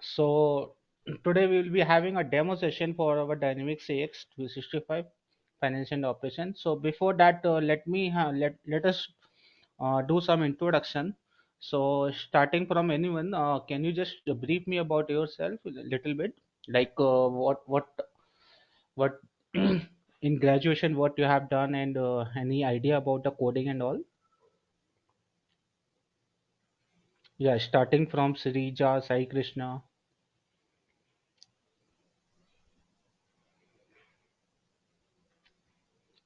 So today we will be having a demo session for our Dynamics AX 365 finance and operations. So before that, let us do some introduction. So starting from anyone, can you just brief me about yourself a little bit, like what in graduation what you have done and any idea about the coding and all? Yeah, starting from Srija, Sai Krishna.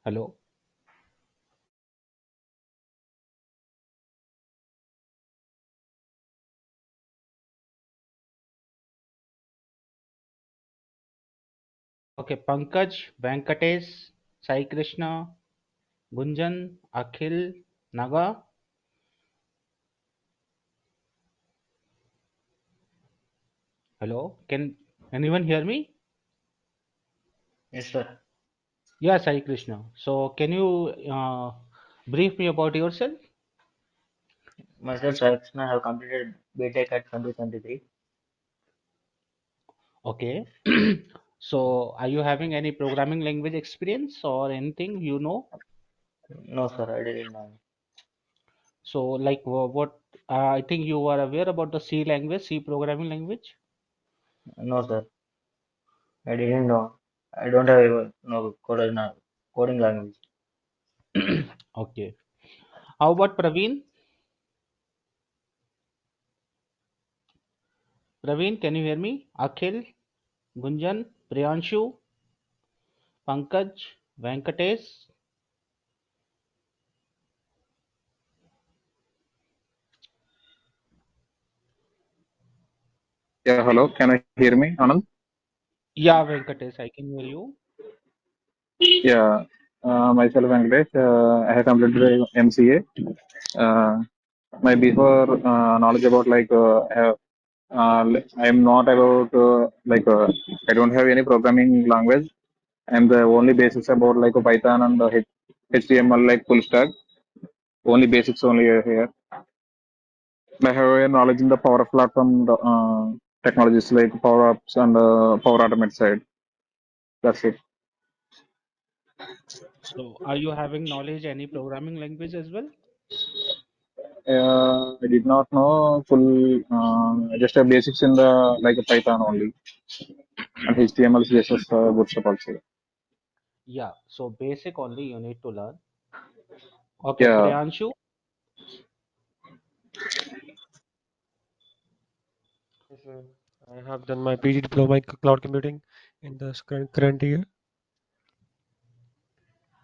Hello. Okay, Pankaj, Venkatesh, Sai Krishna, Gunjan, Akhil, Naga. Hello, can anyone hear me? Yes, sir. Yeah, Sai Krishna. So, can you brief me about yourself? Myself, Sai Krishna, have completed BTech at 2023. Okay. So, are you having any programming language experience or anything you know? No, sir, I didn't know. So, like what I think you are aware about the C language, C programming language. No, sir, I didn't know. I don't have no coding language. Okay. How about Praveen? Praveen, can you hear me? Akhil, Gunjan, Priyanshu, Pankaj, Venkatesh. Yeah, hello. Can you hear me, Anand? Yeah, Venkatesh, I can hear you. Yeah, myself Venkatesh. I have completed MCA. Uh, my before knowledge about I am not about I don't have any programming language. And the only basics about like Python and HTML like full stack. Only basics only here. I have a knowledge in the Power Platform technologies like Power Apps and Power Automate side. That's it. So, are you having knowledge any programming language as well? I did not know full, just a basics in the like Python only and HTML, CSS, Bootstrap also. Yeah, so basic only you need to learn. Okay, Yeah, Priyanshu. Yes, sir. I have done my PG diploma in cloud computing in the current year.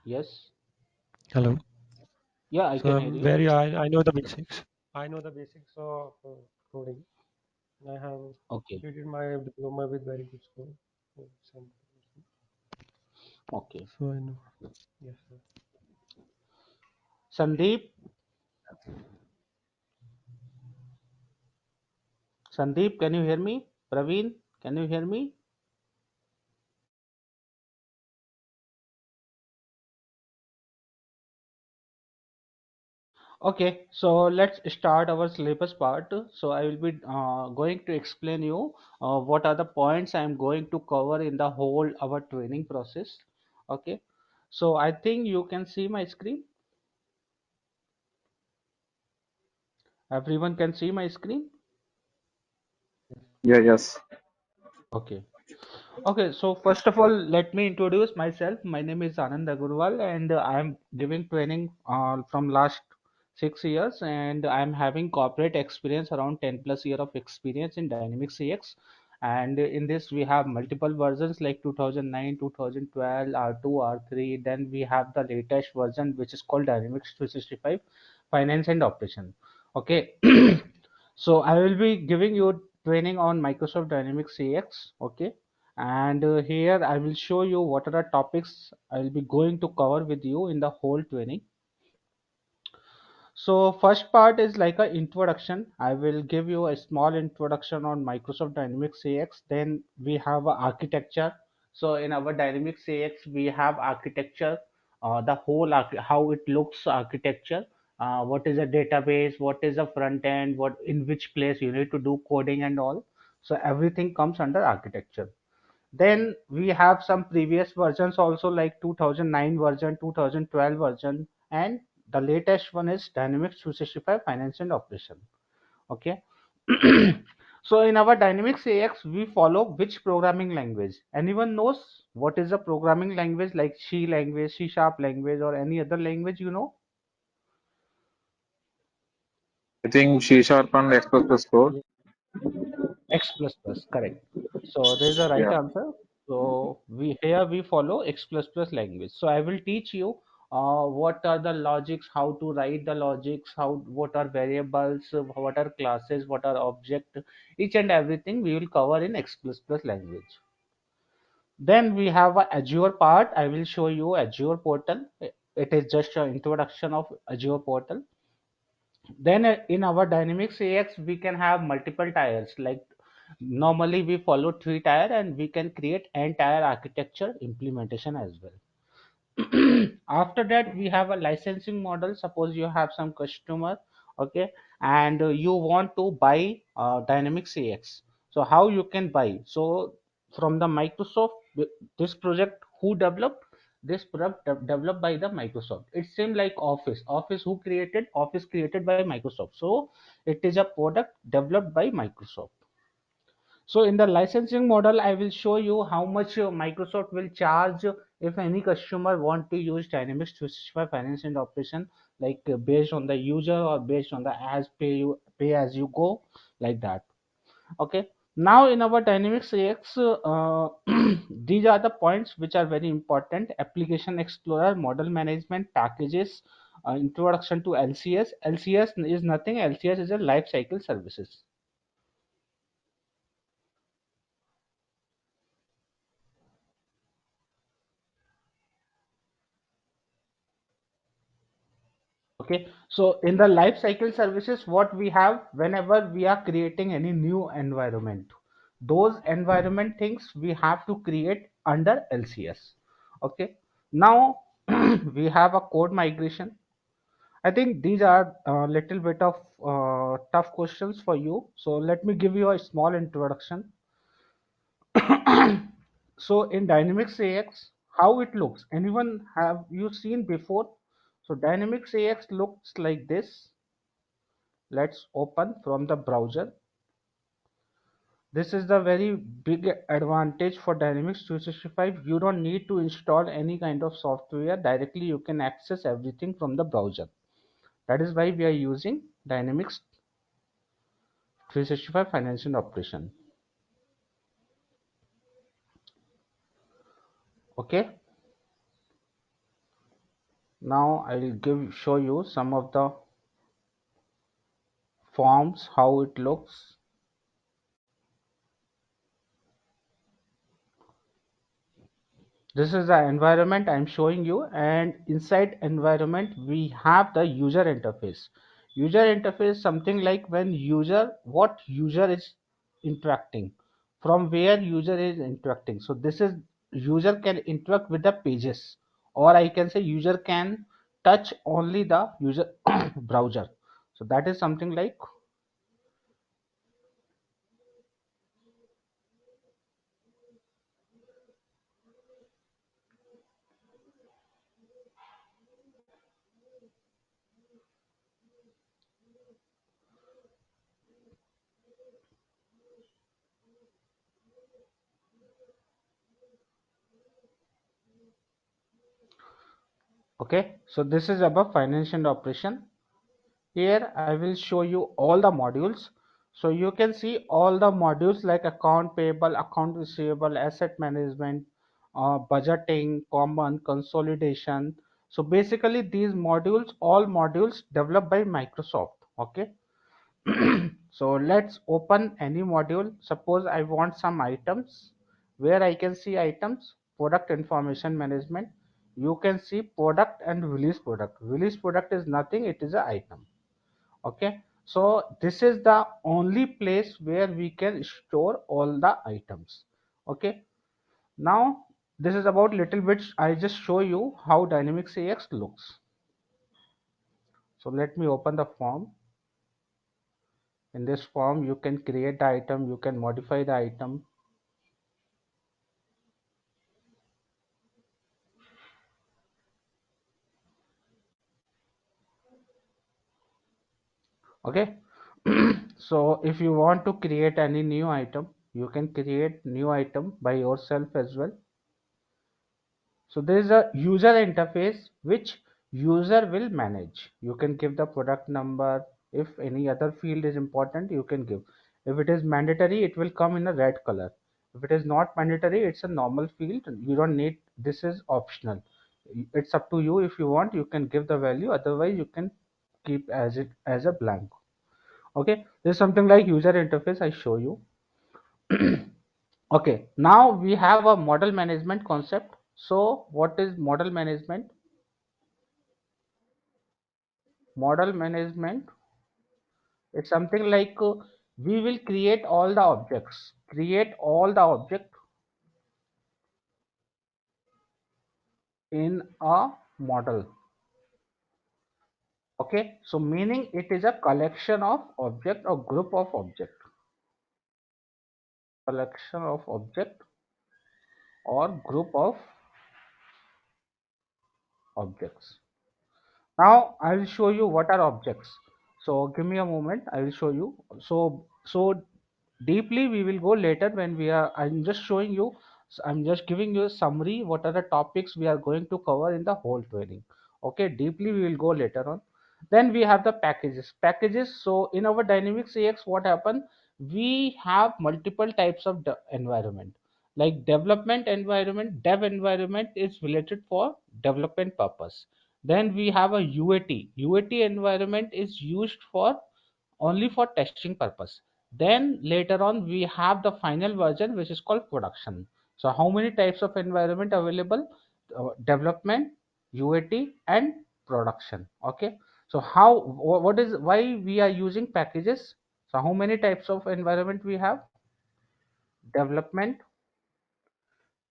Yes. Hello. Yeah, I So can hear I'm you. very I know the basics. I know the basics of coding. And I have Okay, completed my diploma with very good score. Oh, 70%. okay. So I know. Yes, sir. Sandeep, Sandeep, can you hear me? Praveen, can you hear me? Okay, so let's start our syllabus part. So I will be going to explain you what are the points I am going to cover in the whole our training process. Okay, so I think you can see my screen. Everyone can see my screen. yeah, yes. Okay. Okay, so first of all, let me introduce myself. My name is Anand Agarwal, and I am giving training from last 6 years, and I am having corporate experience around 10 plus year of experience in Dynamics CX. And in this, we have multiple versions like 2009, 2012, R2, R3. Then we have the latest version, which is called Dynamics 365 Finance and Operation. Okay, so I will be giving you training on Microsoft Dynamics CX. Okay, and here I will show you what are the topics I will be going to cover with you in the whole training. So first part is like a introduction. I will give you a small introduction on Microsoft Dynamics AX. Then we have a architecture. So in our Dynamics AX, we have architecture, the whole how it looks architecture. What is a database? What is a front end? What in which place you need to do coding and all. So everything comes under architecture. Then we have some previous versions also, like 2009 version, 2012 version, and the latest one is Dynamics 365 Finance and Operation. Okay. So in our Dynamics AX, we follow which programming language? Anyone knows what is a programming language, like C language, C sharp language, or any other language, you know? I think C Sharp and X++ code. X plus plus, correct. So there is a right Yeah. answer. So we follow X plus plus language. So I will teach you what are the logics, how to write the logics, how what are variables, what are classes, what are object, each and everything we will cover in X plus plus language. Then we have a Azure part. I will show you Azure portal. It is just an introduction of Azure portal. Then in our Dynamics AX, we can have multiple tiers. Like normally we follow 3 tier, and we can create entire architecture implementation as well. After that, we have a licensing model. Suppose you have some customer, okay, and you want to buy Dynamics AX. So how you can buy? So from the Microsoft, this project who developed this product developed by the Microsoft. It seems like Office. Office who created? Office created by Microsoft. So it is a product developed by Microsoft. So in the licensing model, I will show you how much Microsoft will charge if any customer want to use Dynamics 365 Finance and Operation, like based on the user or based on the pay as you go, like that. Okay. Now in our Dynamics AX, these are the points which are very important: Application Explorer, Model Management, Packages, Introduction to LCS. LCS is nothing. LCS is a Life Cycle Services. Okay, so in the life cycle services, what we have whenever we are creating any new environment, those environment things we have to create under LCS. Okay, now we have a code migration. I think these are a little bit of tough questions for you. So let me give you a small introduction. So in Dynamics AX, how it looks? Anyone have you seen before? So Dynamics AX looks like this. Let's open from the browser. This is the very big advantage for Dynamics 365. You don't need to install any kind of software. Directly you can access everything from the browser. That is why we are using Dynamics 365 Financial Operation. Okay. Now I will show you some of the forms, how it looks. This is the environment I'm showing you, and inside environment we have the user interface. User interface, something like when user, what user is interacting, from where user is interacting. So this is user can interact with the pages, or I can say user can touch only the user browser. So that is something like. Okay, so this is about financial operation. Here I will show you all the modules. So you can see all the modules like account payable, account receivable, asset management, budgeting, common, consolidation. So basically these modules, all modules developed by Microsoft. Okay. So let's open any module. Suppose I want some items. Where I can see items, product information management. You can see product and release product. Release product is nothing, it is an item. Okay, so this is the only place where we can store all the items. Okay, now this is about little bit, I just show you how Dynamics AX looks. So let me open the form. In this form, you can create the item, you can modify the item. Okay. So if you want to create any new item, you can create new item by yourself as well. So there is a user interface which user will manage. You can give the product number. If any other field is important, you can give. If it is mandatory, it will come in a red color. If it is not mandatory, it's a normal field. You don't need, this is optional. It's up to you. If you want, you can give the value. Otherwise, you can keep as it as a blank. Okay, there's something like user interface. I show you. Okay, now we have a model management concept. So what is model management? Model management is something like we will create all the object in a model. Okay, so meaning it is a collection of object or group of object, collection of object or group of objects. Now I will show you what are objects. So give me a moment, I will show you. So deeply we will go later when we are, I'm just showing you, I'm just giving you a summary what are the topics we are going to cover in the whole training. Okay, deeply we will go later on. Then we have the packages. So in our dynamics AX, what happened, we have multiple types of environment, like development environment. Dev environment is related for development purpose. Then we have a UAT environment is used for only for testing purpose. Then later on we have the final version which is called production. So how many types of environment available? Development, UAT and production. Okay, so how, what is, why we are using packages? So how many types of environment we have? Development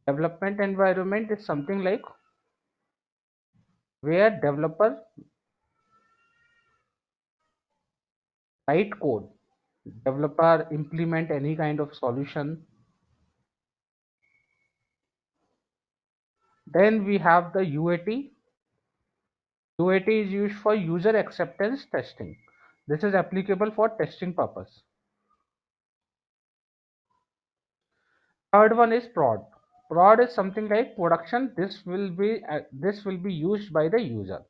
environment is something like where developer write code, developer implement any kind of solution. Then we have the UAT. UAT is used for user acceptance testing. This is applicable for testing purpose. Third one is prod. Prod is something like production. This will be used by the user.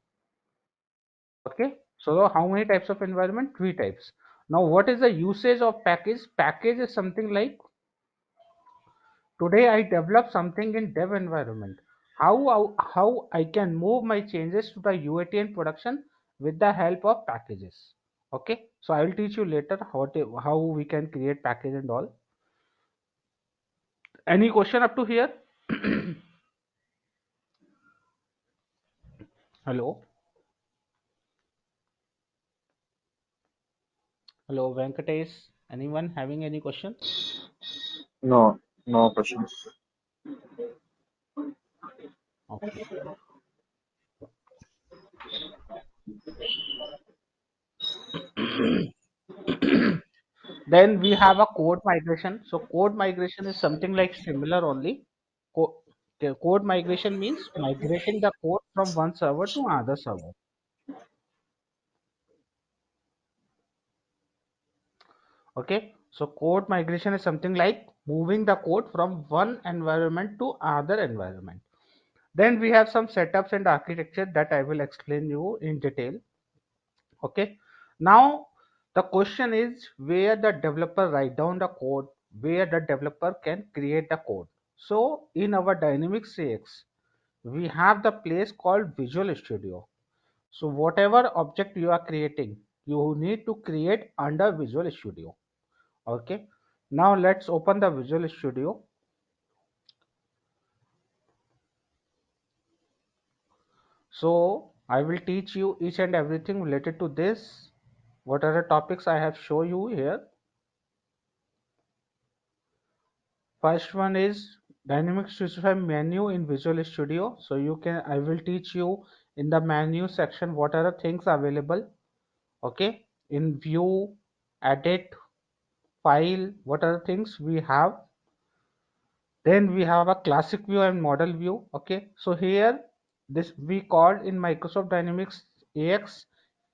Okay. So how many types of environment? Three types. Now what is the usage of package? Package is something like, today I develop something in dev environment. How I can move my changes to the UAT and production with the help of packages. Okay, so I will teach you later how we can create package and all. Any question up to here? Hello, hello, Venkatesh. Anyone having any question? No, no questions. Okay. Then we have a code migration. So code migration is something like similar only. Co- okay, code migration means migrating the code from one server to another server. Okay, so code migration is something like moving the code from one environment to another environment. Then we have some setups and architecture that I will explain you in detail. Okay, now the question is where the developer write down the code, where the developer can create the code. So in our dynamic CX, we have the place called Visual Studio. So whatever object you are creating, you need to create under Visual Studio. Okay, now let's open the Visual Studio. So I will teach you each and everything related to this. What are the topics I have shown you here? First one is Dynamics 365 menu in Visual Studio. So you can, I will teach you in the menu section what are the things available. Okay, in view edit, file, what are the things we have. Then we have a classic view and model view. Okay, so here this we called in Microsoft Dynamics AX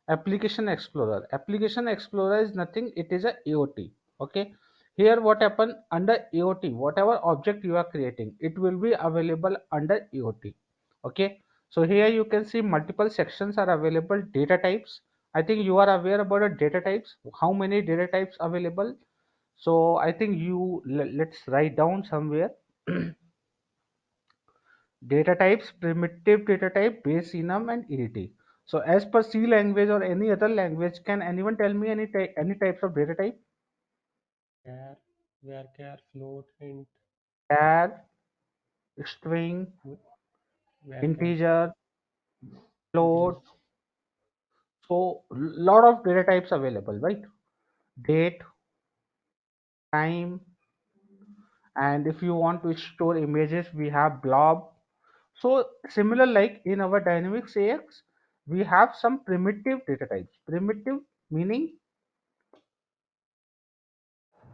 Application Explorer. Application Explorer is nothing, it is a AOT. Okay, here what happen under AOT, whatever object you are creating, it will be available under AOT. Okay, so here you can see multiple sections are available. Data types, I think you are aware about the data types, how many data types available. So I think you let's write down somewhere. Data types: primitive data type, base, enum, and EDT. So as per C language or any other language, can anyone tell me any types of data type? Char, varchar, float, int, Char, string, varchar. integer, Integer. float. So lot of data types available, right? Date, time, and if you want to store images, we have blob. So similar like in our Dynamics AX, we have some primitive data types. Primitive meaning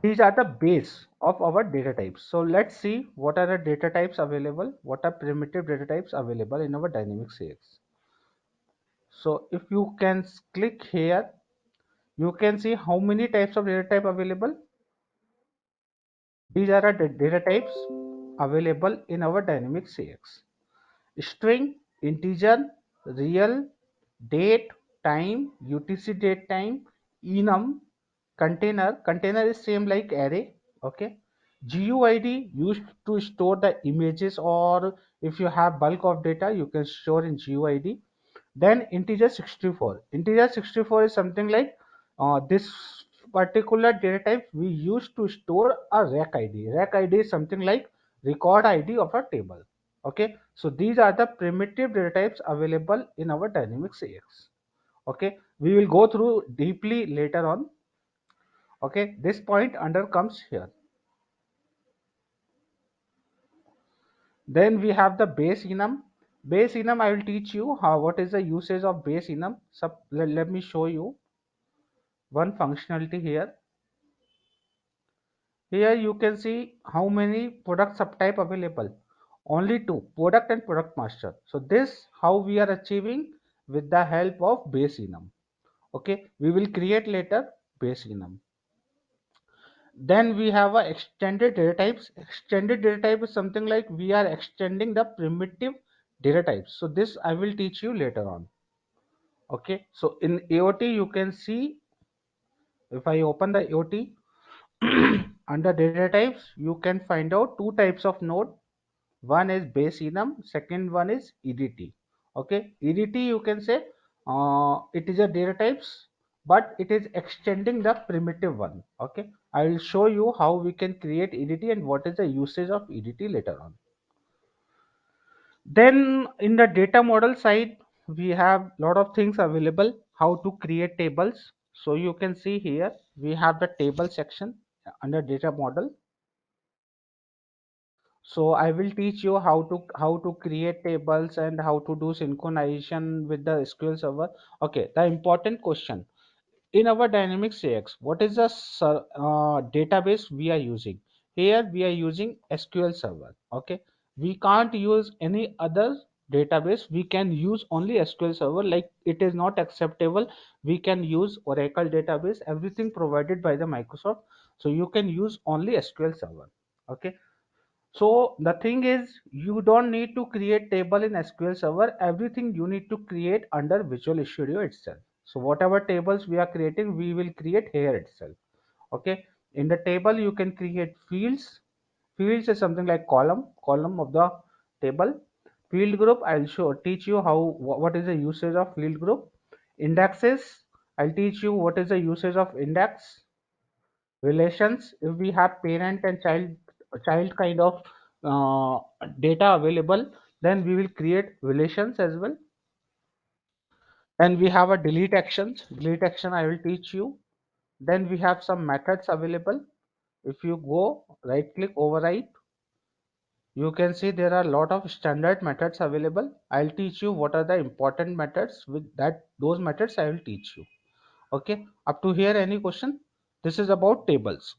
these are the base of our data types. So let's see what are the data types available, what are primitive data types available in our Dynamics AX. So if you can click here, you can see how many types of data type available. These are the data types available in our Dynamics AX. String, integer, real, date, time, UTC date time, enum, container is same like array. Okay, GUID used to store the images, or if you have bulk of data you can store in GUID. Then integer 64 is something like this particular data type we use to store a rec id is something like record id of a table. Okay, so these are the primitive data types available in our Dynamics AX. Okay, we will go through deeply later on. Okay, this point under comes here. Then we have the base enum. Base enum, I will teach you how what is the usage of base enum. Let me show you one functionality here. Here you can see how many product subtype available. Only two, product and product master. So this how we are achieving with the help of base enum. Okay, we will create later base enum. Then we have a extended data types. Extended data type is something like we are extending the primitive data types. So this I will teach you later on. Okay, so in AOT you can see, if I open the AOT under data types, you can find out two types of node. One is base enum, second one is EDT. Okay, EDT you can say it is a data types, but it is extending the primitive one. Okay, I will show you how we can create EDT and what is the usage of EDT later on. Then in the data model side, we have lot of things available, how to create tables. So you can see here we have the table section under data model. So I will teach you how to create tables and how to do synchronization with the SQL server. Okay, the important question in our Dynamics AX, what is the database we are using? Here we are using SQL server. Okay, we can't use any other database. We can use only SQL server. Like it is not acceptable. We can use Oracle database. Everything provided by the Microsoft. So you can use only SQL server. Okay, so the thing is, you don't need to create table in SQL Server. Everything you need to create under Visual Studio itself. So whatever tables we are creating, we will create here itself. Okay. In the table, you can create fields. Fields is something like column of the table. Field group, teach you how what is the usage of field group. Indexes, I'll teach you what is the usage of index. Relations, if we have parent and child kind of uh, data available, then we will create relations as well. And we have a delete action I will teach you. Then we have some methods available. If you go right click override, you can see there are a lot of standard methods available. I'll teach you what are the important methods. With that those methods I will teach you. Okay, up to here any question? This is about tables.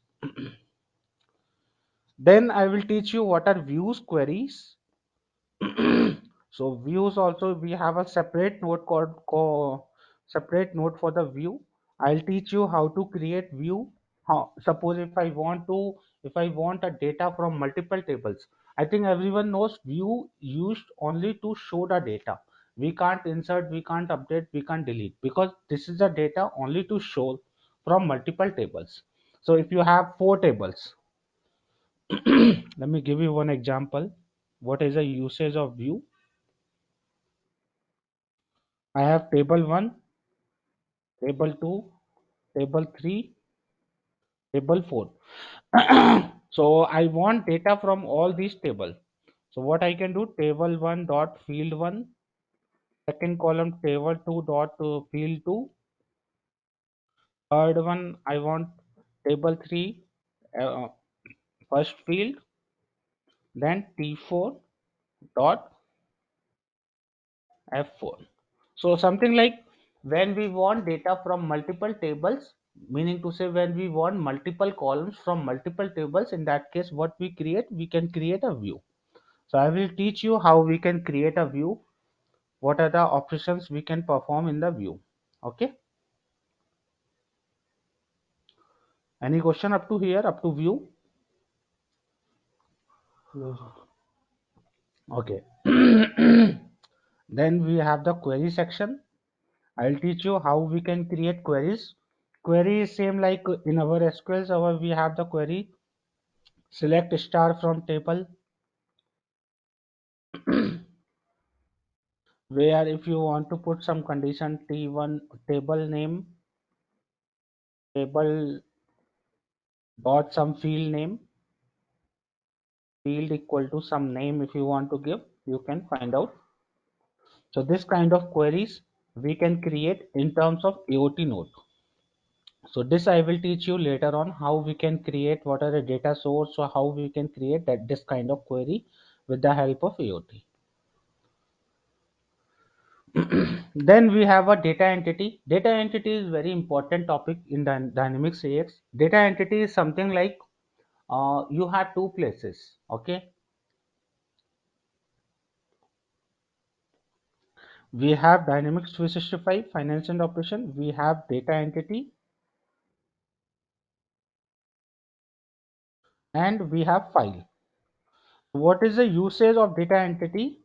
Then I will teach you what are views queries. So views also we have a separate node called separate node for the view. I'll teach you how to create view. How suppose if I want a data from multiple tables. I think everyone knows view used only to show the data. We can't insert, we can't update, we can't delete because this is the data only to show from multiple tables. So if you have four tables, let me give you one example. What is the usage of view? I have table 1, table 2, table 3, table 4. So I want data from all these tables. So what I can do, table 1 dot field 1, second column table 2 dot field 2, third one I want table 3 uh, first field, then T4 dot F4. So something like when we want data from multiple tables, meaning to say when we want multiple columns from multiple tables, in that case what we can create a view. So I will teach you how we can create a view, what are the operations we can perform in the view. Okay. Any question up to here, up to view? No, sir. Okay. Then we have the query section. I'll teach you how we can create queries. Query is same like in our SQL. We have the query select star from table, where if you want to put some condition t1 table name, table dot some field name, field equal to some name, if you want to give, you can find out. So this kind of queries we can create in terms of AOT node. So this I will teach you later on how we can create, what are the data source, or how we can create that this kind of query with the help of AOT. Then we have a data entity. Data entity is very important topic in Dynamics AX. Data entity is something like you have two places. Okay, we have Dynamics 365 finance and operation. We have data entity and we have file. What is the usage of data entity?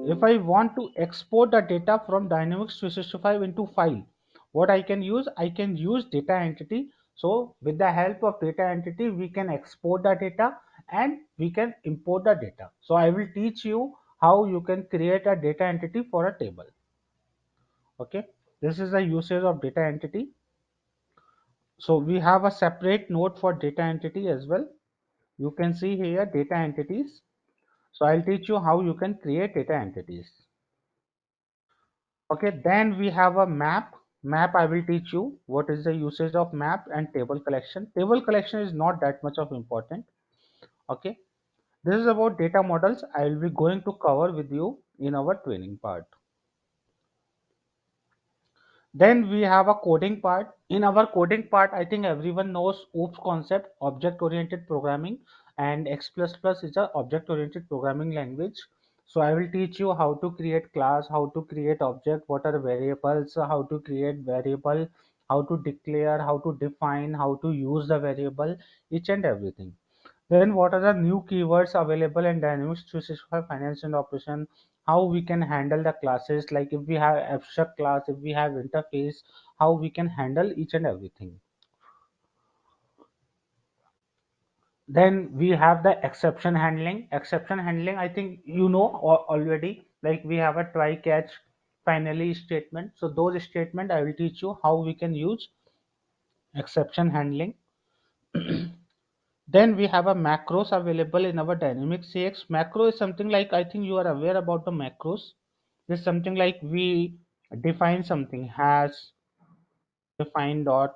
If I want to export the data from Dynamics 365 into file, what I can use? I can use data entity. So with the help of data entity, we can export the data and we can import the data. So I will teach you how you can create a data entity for a table. Okay, this is the usage of data entity. So we have a separate node for data entity as well. You can see here data entities. So I'll teach you how you can create data entities. Okay, then we have a map. Map, I will teach you what is the usage of map and table collection. Table collection is not that much of important. Okay, this is about data models. I will be going to cover with you in our training part. Then we have a coding part. In our coding part, I think everyone knows OOPS concept, object-oriented programming, and X++ is a object-oriented programming language. So I will teach you how to create class, how to create object, what are variables, how to create variable, how to declare, how to define, how to use the variable, each and everything. Then what are the new keywords available in Dynamics 365 Finance and Operation? How we can handle the classes, like if we have abstract class, if we have interface, how we can handle each and everything. Then we have the exception handling. Exception handling, I think you know already. Like we have a try catch finally statement. So those statement I will teach you how we can use exception handling. Then we have a macros available in our dynamic CX. Macro is something like, I think you are aware about the macros. This is something like we define something, has define dot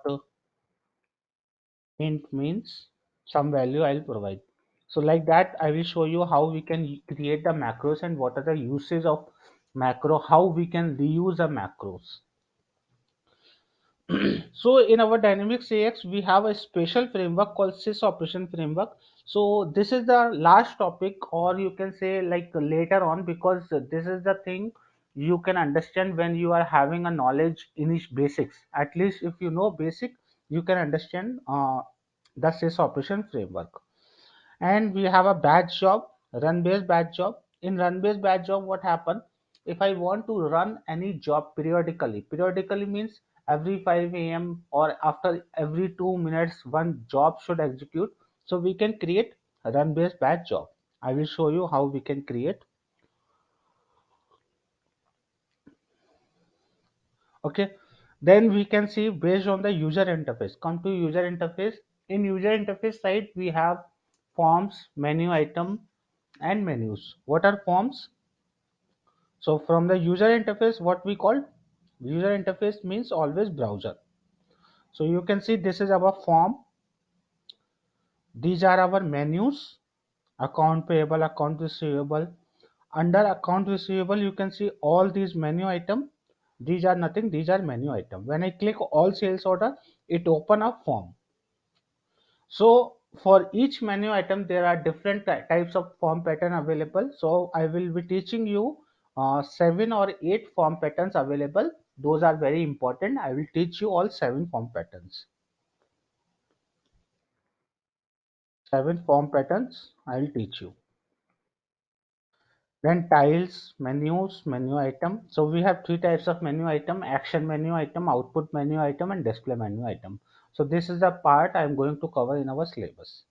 int means some value I'll provide. So like that, I will show you how we can create the macros and what are the uses of macro, how we can reuse the macros. So in our Dynamics AX, we have a special framework called CIS Operation Framework. So this is the last topic, or you can say like later on, because this is the thing you can understand when you are having a knowledge in its basics. At least if you know basic, you can understand the CIS Operation Framework. And we have a batch job, run based batch job. In run based batch job, what happen if I want to run any job periodically means every 5 a.m. or after every 2 minutes one job should execute. So we can create a run based batch job. I will show you how we can create. Okay, then we can see based on the user interface. Come to user interface. In user interface side, we have forms, menu item, and menus. What are forms? So from the user interface, what we call user interface means always browser. So you can see this is our form. These are our menus: account payable, account receivable. Under account receivable, you can see all these menu item. These are nothing. These are menu item. When I click all sales order, it open a form. So for each menu item, there are different types of form pattern available. So I will be teaching you 7 or 8 form patterns available. Those are very important. I will teach you all 7 form patterns. 7 form patterns I will teach you. Then tiles, menus, menu item. So we have 3 types of menu item: action menu item, output menu item, and display menu item. So this is the part I am going to cover in our syllabus.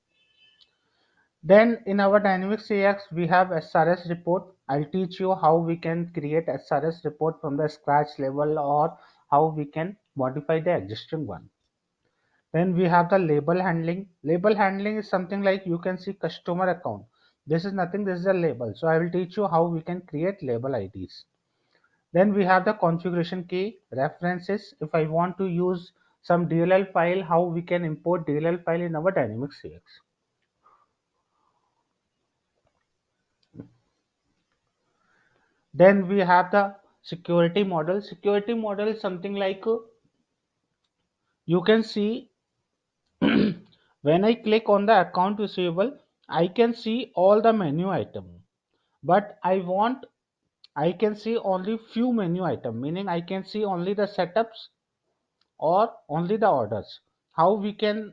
Then in our Dynamics AX, we have SRS report. I'll teach you how we can create SRS report from the scratch level, or how we can modify the existing one. Then we have the label handling. Label handling is something like you can see customer account. This is nothing, this is a label. So I will teach you how we can create label IDs. Then we have the configuration key, references. If I want to use some DLL file, how we can import DLL file in our Dynamics AX. Then we have the security model. Security model is something like you can see when I click on the account receivable, I can see all the menu item. But I can see only few menu item, meaning I can see only the setups or only the orders. How we can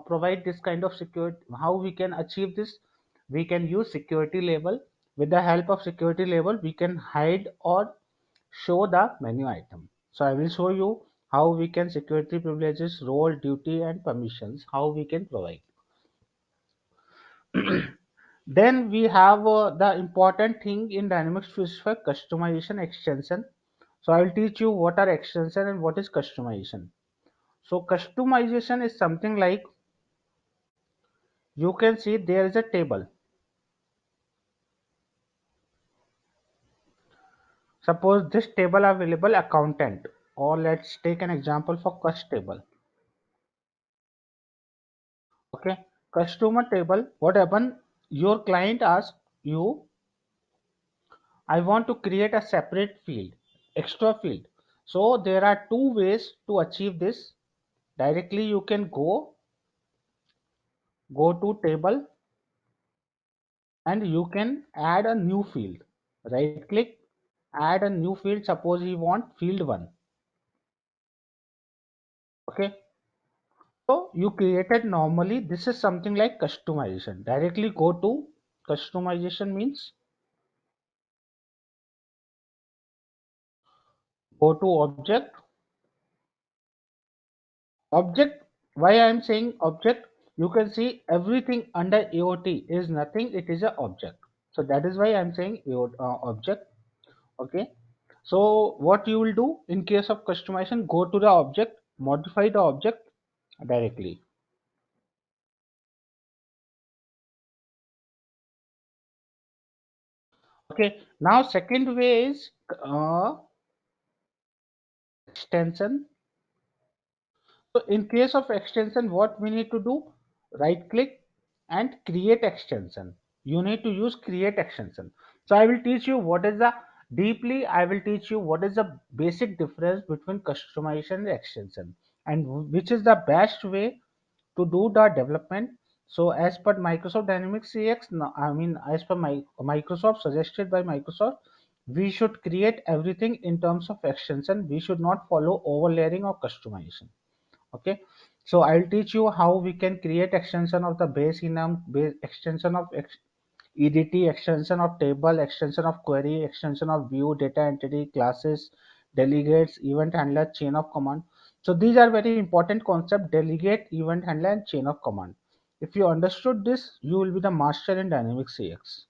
provide this kind of security? How we can achieve this? We can use security label. With the help of security label, we can hide or show the menu item. So I will show you how we can security privileges, role, duty, and permissions, how we can provide. Then we have the important thing in Dynamics 365, customization extension. So I will teach you what are extension and what is customization. So customization is something like you can see there is a table. Suppose this table available accountant, or let's take an example for cost table. Okay, customer table. What happen? Your client asks you, I want to create a separate field, extra field. So there are 2 ways to achieve this. Directly you can go to table and you can add a new field. Right click, add a new field. Suppose you want field 1. Okay. So you created normally. This is something like customization. Directly go to customization means go to object. Object, why I am saying object? You can see everything under AOT is nothing, it is a object. So that is why I am saying object. Okay. So what you will do in case of customization, go to the object, modify the object directly. Okay. Now second way is extension. So in case of extension, what we need to do? Right click and create extension. You need to use create extension. So I will teach you what is the Deeply, I will teach you what is the basic difference between customization and extension, and which is the best way to do the development. So as per Microsoft Dynamics CX, as per Microsoft, suggested by Microsoft, we should create everything in terms of extension. We should not follow overlaying or customization. Okay, so I'll teach you how we can create extension of the base enum, base extension of EDT, extension of table, extension of query, extension of view, data entity, classes, delegates, event handler, chain of command. So these are very important concept: delegate, event handler, and chain of command. If you understood this, you will be the master in Dynamics CX.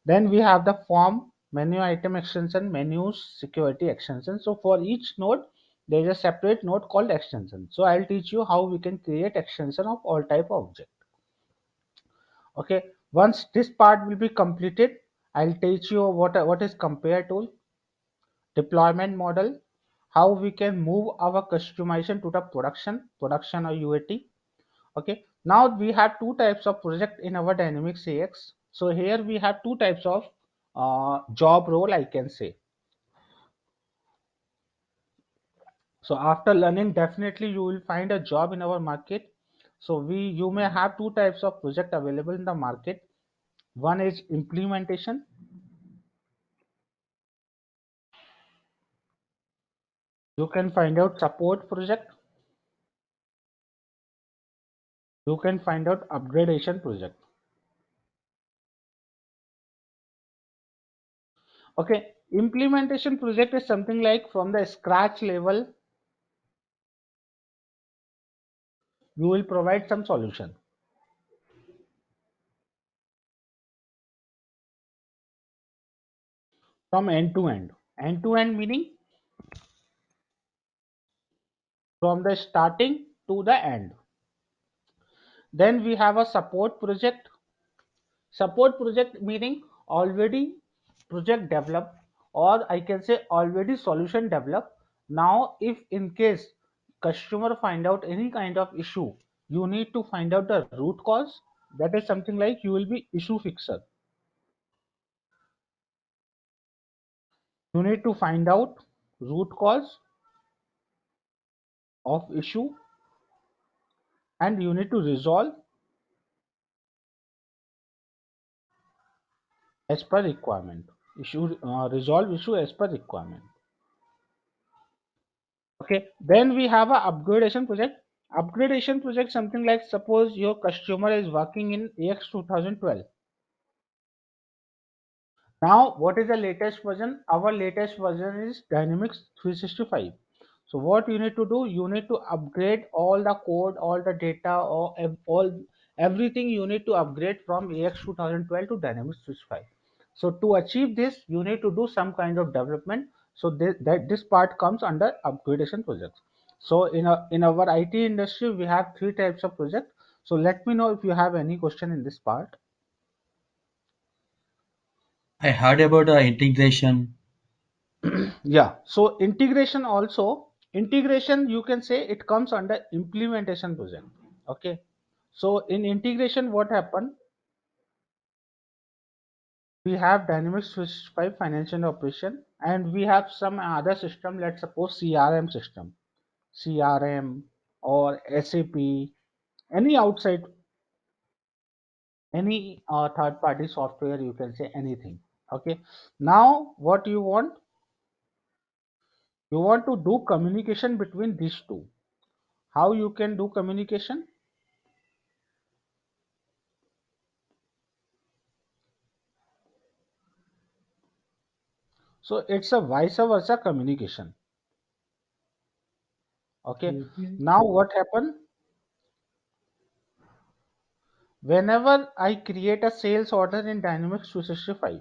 Then we have the form, menu item extension, menus, security extension. So for each node, there is a separate node called extension. So I'll teach you how we can create extension of all type of object. Okay, once this part will be completed, I'll teach you what is compare tool, deployment model, how we can move our customization to the production or UAT. Okay, now we have two types of project in our Dynamics AX. So here we have two types of job role, I can say. So after learning, definitely you will find a job in our market. So you may have two types of project available in the market. One is implementation. You can find out support project. You can find out upgradation project. Okay, implementation project is something like from the scratch level, you will provide some solution from end to end. End to end meaning from the starting to the end. Then we have a support project. Support project meaning already project developed, or I can say already solution developed. Now if in case customer find out any kind of issue, you need to find out the root cause. That is something like you will be issue fixer. You need to find out root cause of issue, and you need to resolve as per requirement. Resolve issue as per requirement. Okay, then we have a upgradation project. Upgradation project something like, suppose your customer is working in AX 2012. Now what is the latest version? Our latest version is Dynamics 365. So what you need to do, you need to upgrade all the code, all the data, or all everything you need to upgrade from AX 2012 to Dynamics 365. So to achieve this, you need to do some kind of development. So this part comes under upgradation projects. So in our IT industry, we have three types of project. So let me know if you have any question in this part. I heard about the integration. Yeah, so integration, you can say it comes under implementation project. Okay, so in integration, what happened? We have Dynamics 365 financial operation, and we have some other system. Let's suppose CRM system, CRM or SAP, any outside, any third party software, you can say anything. Okay, now what you want? You want to do communication between these two. How you can do communication? So it's a vice versa communication. Okay, now what happened? Whenever I create a sales order in Dynamics 365,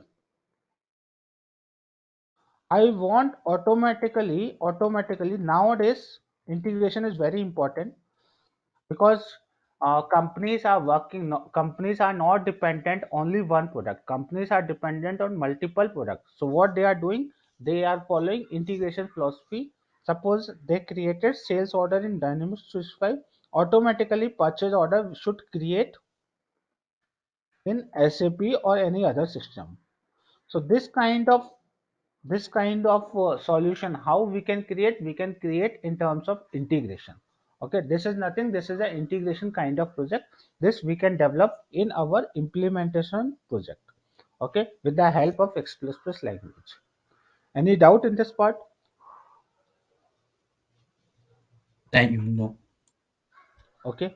I want automatically nowadays integration is very important, because companies are not dependent only one product. Companies are dependent on multiple products. So what they are doing, they are following integration philosophy. Suppose they created sales order in Dynamics 365, automatically purchase order should create in SAP or any other system. So this kind of this kind of solution, how we can create in terms of integration. Okay, this is nothing, this is an integration kind of project. This we can develop in our implementation project, okay, with the help of X++ language. Any doubt in this part? Thank you. No. Okay,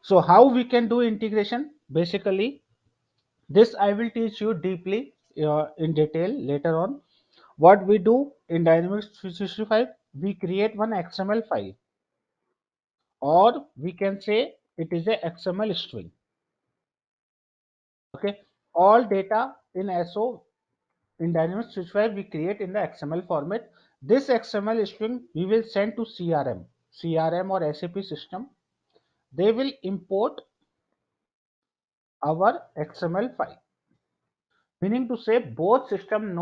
so how we can do integration? Basically, this I will teach you deeply in detail later on. What we do in Dynamics 365, we create one XML file, or we can say it is a XML string. Okay, all data in SO in Dynamics 365 we create in the XML format. This XML string we will send to CRM or SAP system. They will import our XML file, meaning to say both system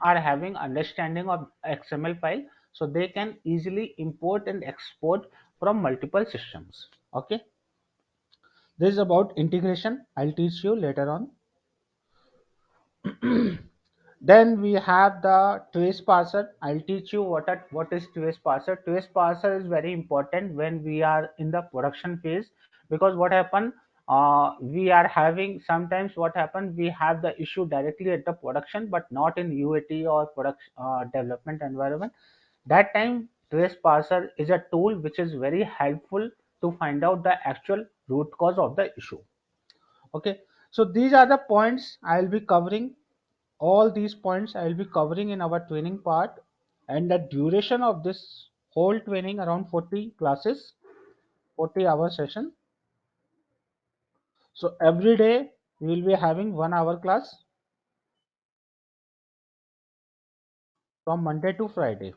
are having understanding of XML file, so they can easily import and export from multiple systems. Okay, this is about integration. I'll teach you later on. Then we have the trace parser. I'll teach you what is trace parser. Trace parser is very important when we are in the production phase, because what happen, we are having sometimes what happen, we have the issue directly at the production but not in UAT or production development environment. That time trace parser is a tool which is very helpful to find out the actual root cause of the issue. Okay, so these are the points I'll be covering. All these points I will be covering in our training part, and the duration of this whole training around 40 classes, 40-hour session. So every day we will be having 1 hour class from Monday to Friday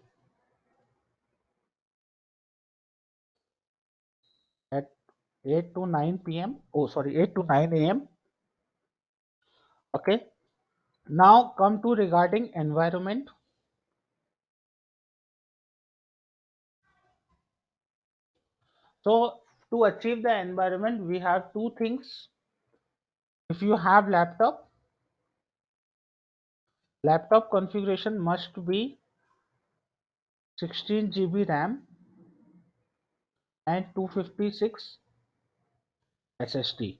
at 8 to 9 p.m. Oh, sorry, 8 to 9 a.m. Okay. Now come to regarding environment. So to achieve the environment, we have two things. If you have laptop configuration must be 16 GB RAM and 256 SSD.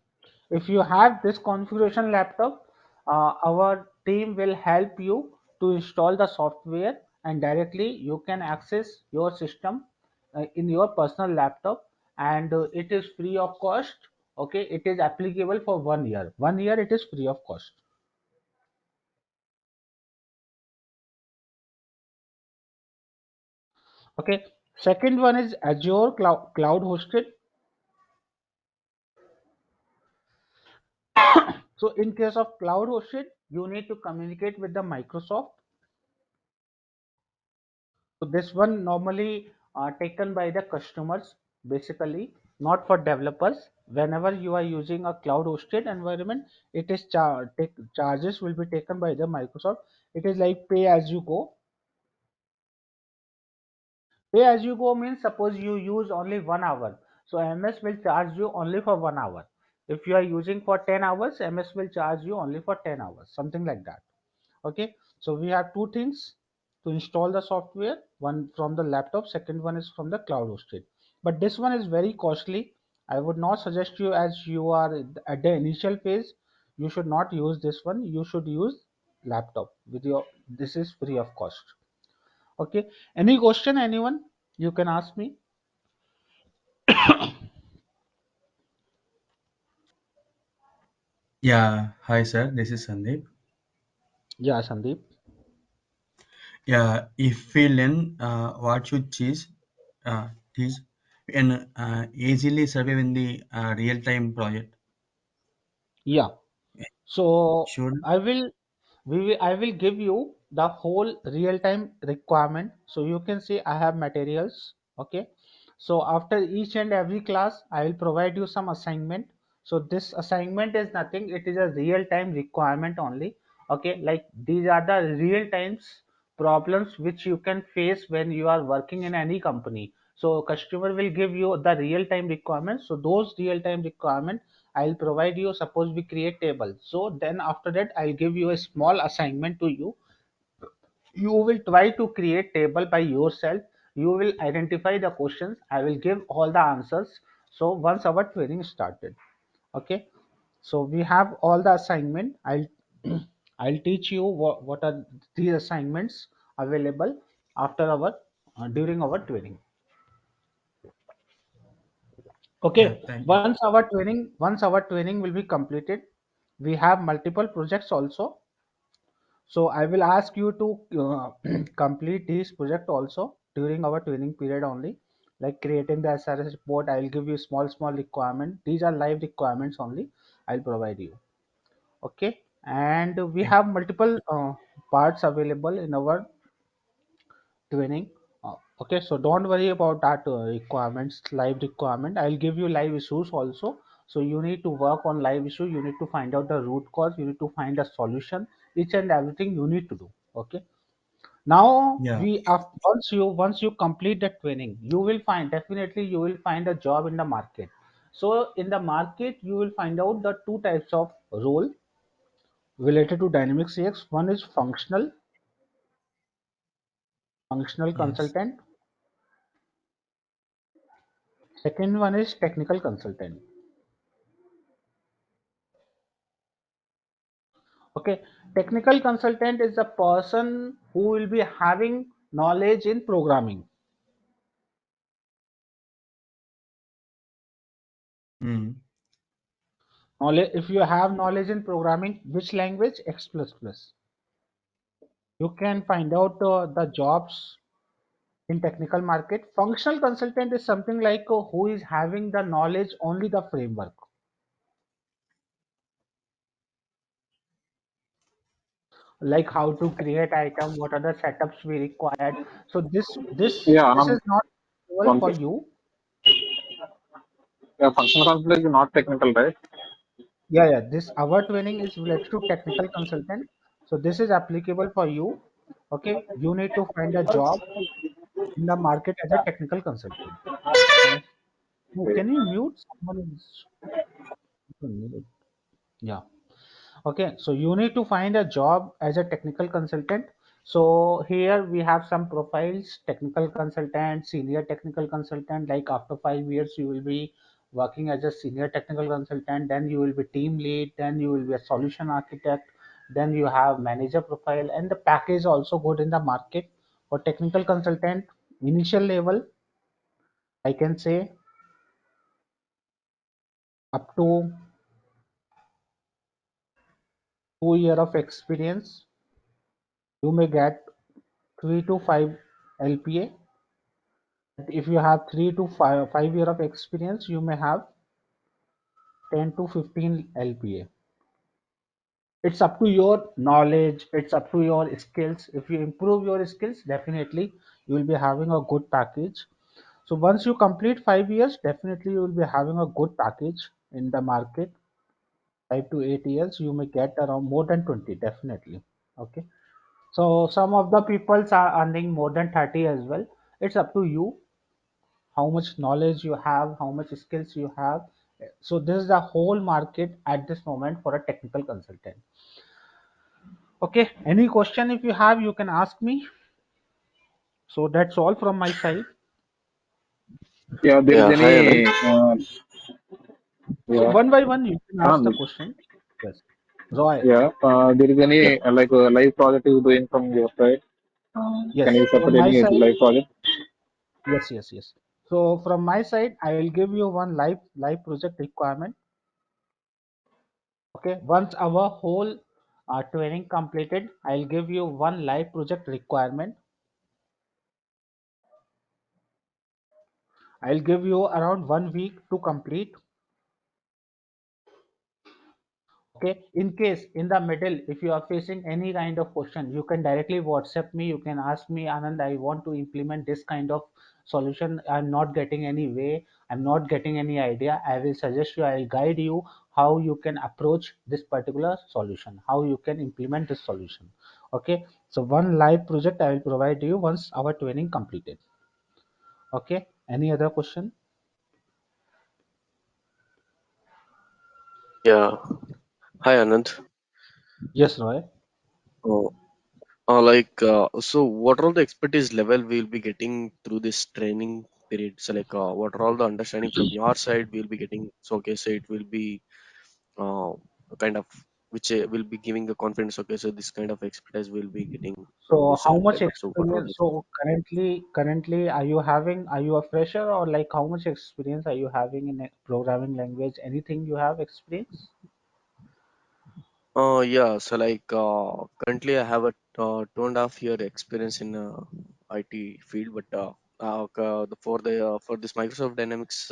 If you have this configuration laptop, our team will help you to install the software, and directly you can access your system in your personal laptop, and it is free of cost. Okay, it is applicable for 1 year. 1 year it is free of cost. Okay, second one is Azure cloud hosted. So in case of cloud hosted, you need to communicate with the Microsoft. So this one normally taken by the customers, basically not for developers. Whenever you are using a cloud hosted environment, it is charges will be taken by the Microsoft. It is like pay as you go. Pay as you go means suppose you use only 1 hour, so MS will charge you only for 1 hour. If you are using for 10 hours, MS will charge you only for 10 hours, something like that. Okay, so we have two things to install the software, one from the laptop, second one is from the cloud hosted, but this one is very costly. I would not suggest you, as you are at the initial phase, you should not use this one, you should use laptop with your, this is free of cost. Okay, any question, anyone, you can ask me. Yeah. Hi, sir. This is Sandeep. Yeah, Sandeep. Yeah. If we learn what should choose, we can easily survive in the real-time project. Yeah, so Should. I will I will give you the whole real-time requirement, so you can see I have materials. Okay, so after each and every class I will provide you some assignment. So this assignment is nothing, it is a real-time requirement only. Okay, like these are the real times problems which you can face when you are working in any company. So customer will give you the real-time requirements, so those real-time requirements I'll provide you, suppose we create table. So then after that, I'll give you a small assignment to you. You will try to create table by yourself. You will identify the questions. I will give all the answers. So once our training started, okay. So we have all the assignment. I'll teach you what are these assignments available after our during our training. Yeah, Okay, thank you. once our training will be completed, we have multiple projects also. So I will ask you to complete this project also during our training period only, like creating the SRS report. I will give you small requirement. These are live requirements only. I'll provide you. Okay, and we Thank have multiple parts available in our training. Okay, so don't worry about that requirements, live requirement. I'll give you live issues also. So you need to work on live issue. You need to find out the root cause. You need to find a solution. Each and everything you need to do. Okay. Now Yeah. once you complete the training, you will find, definitely you will find a job in the market. So in the market, you will find out the two types of role related to Dynamics CX. One is functional Yes. consultant. Second one is technical consultant. Okay, technical consultant is the person who will be having knowledge in programming. Mm. Knowledge, if you have knowledge in programming, which language? X++. You can find out the jobs in technical market. Functional consultant is something like who is having the knowledge only the framework, like how to create item, what are the setups we required. So Yeah, this is not suitable one for thing. you. Yeah, functional consultant is not technical, right? Yeah, this our training is related to technical consultant. So this is applicable for you. Okay, you need to find a job in the market as a technical consultant. Uh, no, can you mute someone? Yeah. Okay, so you need to find a job as a technical consultant. So here we have some profiles: technical consultant, senior technical consultant. Like after 5 years, you will be working as a senior technical consultant. Then you will be team lead. Then you will be a solution architect. Then you have manager profile, and the package also good in the market for technical consultant. Initial level, I can say up to 2 year of experience, you may get 3 to 5 LPA. If you have 3 to 5 year of experience, you may have 10 to 15 LPA. It's up to your knowledge, it's up to your skills. If you improve your skills, definitely you will be having a good package. So once you complete 5 years, definitely you will be having a good package in the market. 5 to 8 years, you may get around more than 20, definitely. Okay. So some of the peoples are earning more than 30 as well. It's up to you how much knowledge you have, how much skills you have. So this is the whole market at this moment for a technical consultant. Okay, any question if you have, you can ask me. So that's all from my side. Yeah, there is Yeah, hi Anand. any, So yeah, one by one, you can ask the Anand, question. Yes, Roy. yeah, there is Yes, any live project you doing from your side? Can yes. you From support my any side, live project? yes. So from my side, I will give you one live project requirement. Okay, once our whole training completed, I'll give you one live project requirement. I'll give you around 1 week to complete. Okay. In case in the middle, if you are facing any kind of question, you can directly WhatsApp me. You can ask me, Anand, I want to implement this kind of solution. I'm not getting any way. I'm not getting any idea. I will suggest you, I'll guide you how you can approach this particular solution, how you can implement this solution. Okay. So one live project I will provide you once our training completed. Okay. Any other question? Yeah. Hi, Anand. Yes, Roy. Oh, so what are all the expertise level we'll be getting through this training period? So, what are all the understanding from your side we'll be getting? So, okay, so it will be uh, kind of which will be giving the confidence. Okay, so this kind of expertise we'll be getting from So this how much level. So, what are all experience? the So currently, are you a fresher or like how much experience are you having in a programming language? Anything you have experience? Yeah, so currently I have a 2.5 year experience in IT field, but for this Microsoft Dynamics,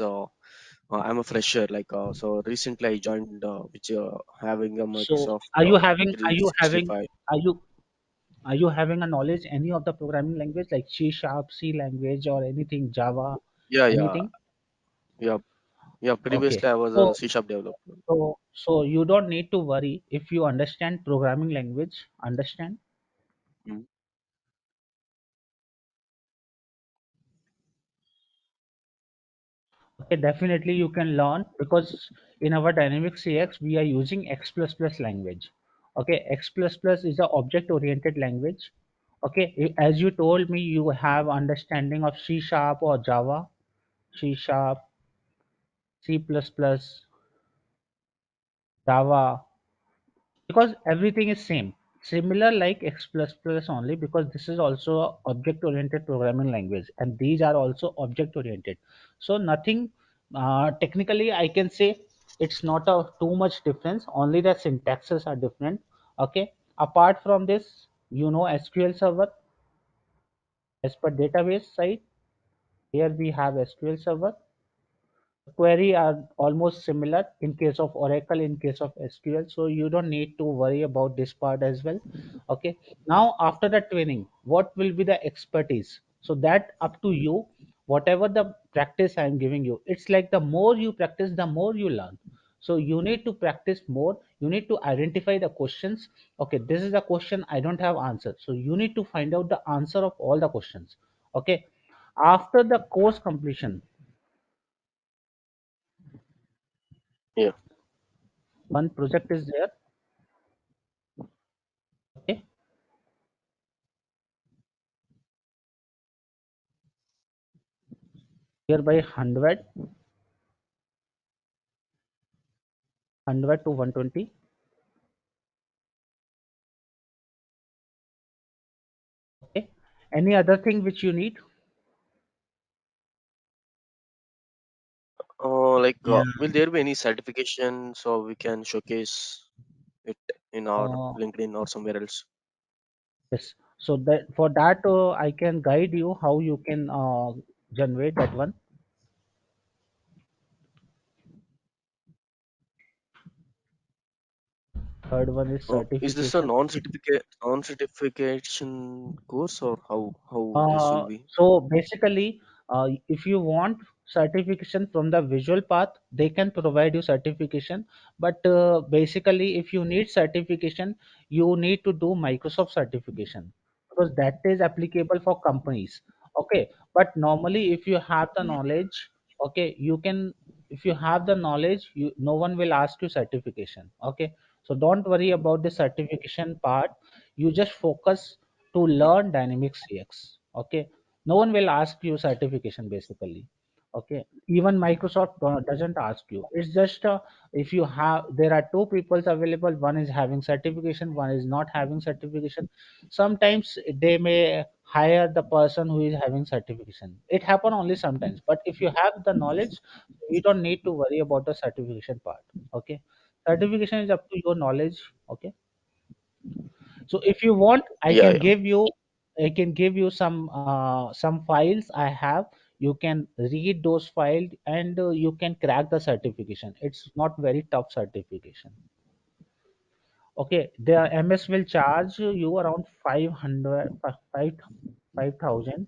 I'm a fresher. So recently I joined which having a So Microsoft are you having, 365. are you are you having a knowledge any of the programming language like C Sharp, C language or anything, Java, Yeah, yeah, anything? yeah, yeah. Okay. Previously I was a So C sharp developer. so you don't need to worry if you understand programming language. Understand? Mm. Okay, definitely you can learn because in our dynamic CX we are using X++ language. Okay, X++ is a object oriented language. Okay, as you told me, you have understanding of C sharp or Java, C sharp, C++, Java, because everything is similar like X++ only, because this is also a object oriented programming language and these are also object oriented. So nothing, technically I can say it's not a too much difference, only the syntaxes are different. Okay, apart from this, SQL server as per database side, here we have SQL server. Query are almost similar in case of Oracle, in case of SQL, so you don't need to worry about this part as well. Okay, now after the training, what will be the expertise? So that up to you. Whatever the practice I am giving you, it's like the more you practice, the more you learn. So you need to practice more. You need to identify the questions. Okay, this is a question I don't have answer, so you need to find out the answer of all the questions. Okay, after the course completion, Yeah. one project is there. Okay, hereby 100 to 120. Okay, any other thing which you need? Yeah, Will there be any certification so we can showcase it in our uh, LinkedIn or somewhere else? yes, so that for that I can guide you how you can generate that one. Third one is Is this a certification. non-certification course or how this will be? So basically, if you want certification from the visual path, they can provide you certification. But basically, if you need certification, you need to do Microsoft certification because that is applicable for companies. Okay, but normally, if you have the knowledge, okay, you can. If you have the knowledge, no one will ask you certification. Okay, so don't worry about the certification part. You just focus to learn Dynamics CX. Okay, no one will ask you certification basically. Okay, even Microsoft doesn't ask you. It's just if you have, there are two peoples available. One is having certification, one is not having certification. Sometimes they may hire the person who is having certification. It happen only sometimes. But if you have the knowledge, you don't need to worry about the certification part. Okay, certification is up to your knowledge. Okay, so if you want, Yeah, yeah, I can give you some files I have. You can read those files and you can crack the certification. It's not very tough certification. Okay, the MS will charge you around 500, 5,000,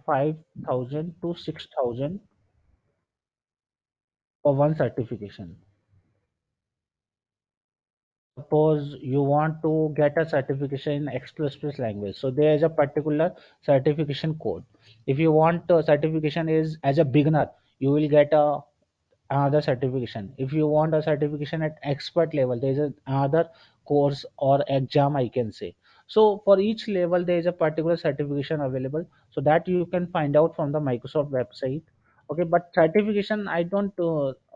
5,000 to 6,000 for one certification. Suppose you want to get a certification in X++ language, so there is a particular certification code. If you want certification is as a beginner, you will get a another certification. If you want a certification at expert level, there is another course or exam, I can say. So for each level, there is a particular certification available. So that you can find out from the Microsoft website. Okay, but certification I don't